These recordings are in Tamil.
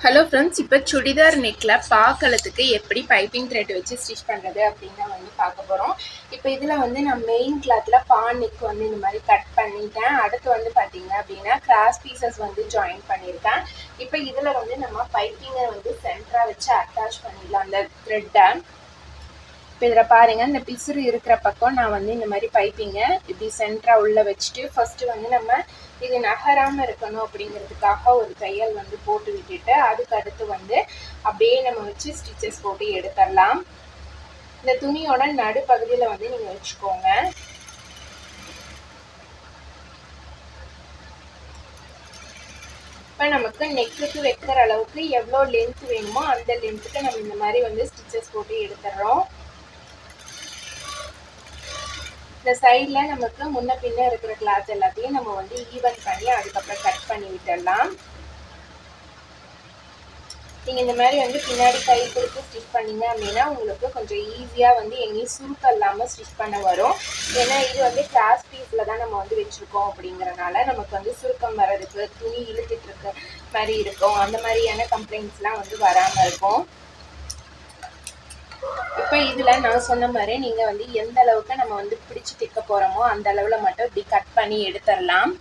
ஹலோ ஃப்ரெண்ட்ஸ், இப்போ சுடிதார் நெக்கில் பாக்களத்துக்கு எப்படி பைப்பிங் த்ரெட் வச்சு ஸ்டிச் பண்ணுறது அப்படின்னு தான் வந்து பார்க்க போகிறோம். இப்போ இதில் வந்து நான் மெயின் கிளாத்தில் நெக் வந்து இந்த மாதிரி கட் பண்ணிட்டேன். அடுத்து வந்து பார்த்தீங்க அப்படின்னா கிராஸ் பீசஸ் வந்து ஜாயின் பண்ணியிருக்கேன். இப்போ இதில் வந்து நம்ம பைப்பிங்கை வந்து சென்டராக வச்சு அட்டாச் பண்ணிடலாம் அந்த த்ரெட்டை. இப்போ இதில் பாருங்கள், இந்த பிசுறு இருக்கிற பக்கம் நான் வந்து இந்த மாதிரி பைப்பிங்கை இப்படி சென்டராக உள்ளே வச்சுட்டு ஃபஸ்ட்டு வந்து நம்ம இது நகராமல் இருக்கணும் அப்படிங்கிறதுக்காக ஒரு தையல் வந்து போட்டு விட்டுட்டு அதுக்கு அடுத்து வந்து அப்படியே நம்ம வச்சு ஸ்டிச்சஸ் போட்டு எடுத்துடலாம். இந்த துணியோட நடுப்பகுதியில் வந்து நீங்கள் வச்சுக்கோங்க. இப்போ நமக்கு நெக்குக்கு வைக்கிற அளவுக்கு எவ்வளோ லென்த் வேணுமோ அந்த லென்த்துக்கு நம்ம இந்த மாதிரி வந்து ஸ்டிச்சஸ் போட்டு எடுத்துடுறோம். இந்த சைடில் நமக்கு முன்ன பின்ன இருக்கிற கிளாத் எல்லாத்தையும் நம்ம வந்து ஈவன் பண்ணி அதுக்கப்புறம் கட் பண்ணி விட்டுடலாம். நீங்கள் இந்த மாதிரி வந்து பின்னாடி கை கொடுத்து ஸ்டிச் பண்ணிங்க அப்படின்னா உங்களுக்கு கொஞ்சம் ஈஸியாக வந்து எங்கேயும் சுருக்கம் இல்லாமல் ஸ்டிச் பண்ண வரும். ஏன்னா இது வந்து கிராஸ் பீஸில் தான் நம்ம வந்து வச்சுருக்கோம் அப்படிங்கிறனால நமக்கு வந்து சுருக்கம் வர்றதுக்கு துணி இழுத்துட்டு இருக்க மாதிரி இருக்கும். அந்த மாதிரியான கம்ப்ளைண்ட்ஸ்லாம் வந்து வராமல் இருக்கும். இப்போ இதில் நான் சொன்ன மாதிரி நீங்கள் வந்து எந்த அளவுக்கு நம்ம வந்து பிடிச்சி தைக்க போகிறோமோ அந்த அளவில் மட்டும் இப்படி கட் பண்ணி எடுத்துடலாம்.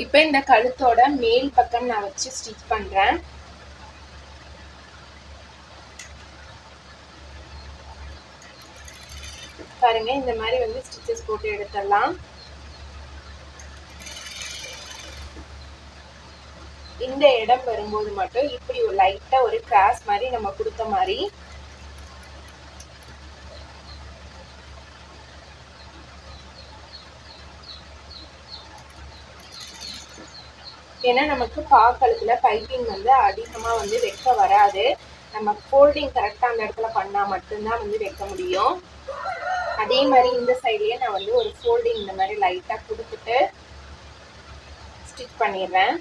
இப்போ இந்த கழுத்தோட மேல் பக்கம் நான் வச்சு ஸ்டிச் பண்ணுறேன். பாருங்க, இந்த மாதிரி வந்து ஸ்டிச்சஸ் போட்டு எடுத்துடலாம். இந்த இடம் வரும்போது மட்டும் இப்படி ஒரு லைட்டாக ஒரு கிராஸ் மாதிரி நம்ம கொடுத்த மாதிரி ஏன்னா நமக்கு பாக்களத்தில் பைப்பிங் வந்து அதிகமாக வந்து வைக்க வராது. நம்ம ஃபோல்டிங் கரெக்டாக அந்த இடத்துல பண்ணால் மட்டும்தான் வந்து வைக்க முடியும். அதே மாதிரி இந்த சைட்லேயே நான் வந்து ஒரு ஃபோல்டிங் இந்த மாதிரி லைட்டாக கொடுத்துட்டு ஸ்டிச் பண்ணிடுறேன்.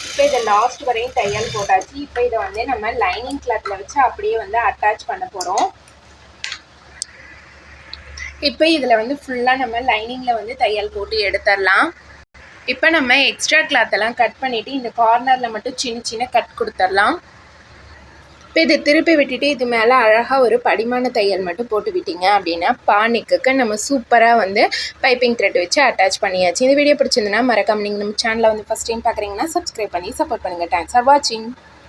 இப்போ இதை லாஸ்ட் வரையும் தையல் போட்டாச்சு. இப்போ இதை வந்து நம்ம லைனிங் கிளாத்தில் வச்சு அப்படியே வந்து அட்டாச் பண்ண போகிறோம். இப்போ இதில் வந்து ஃபுல்லாக நம்ம லைனிங்கில் வந்து தையல் போட்டு எடுத்துடலாம். இப்போ நம்ம எக்ஸ்ட்ரா கிளாத்தெல்லாம் கட் பண்ணிவிட்டு இந்த கார்னரில் மட்டும் சின்ன சின்ன கட் கொடுத்துடலாம். இப்போ இதை திருப்பி விட்டுட்டு இது மேலே அழகாக ஒரு படிமான தையல் மட்டும் போட்டு விட்டீங்க அப்படின்னா நெக்குக்கு நம்ம சூப்பராக வந்து பைப்பிங் த்ரெட் வச்சு அட்டாச் பண்ணியாச்சு. இந்த வீடியோ பிடிச்சிருந்ததுன்னா மறக்காம நீங்கள் நம்ம சேனலை வந்து ஃபஸ்ட் டைம் பார்க்குறீங்கன்னா சப்ஸ்கிரைப் பண்ணி சப்போர்ட் பண்ணுங்கள். தேங்க்ஸ் ஃபார் வாட்சிங்.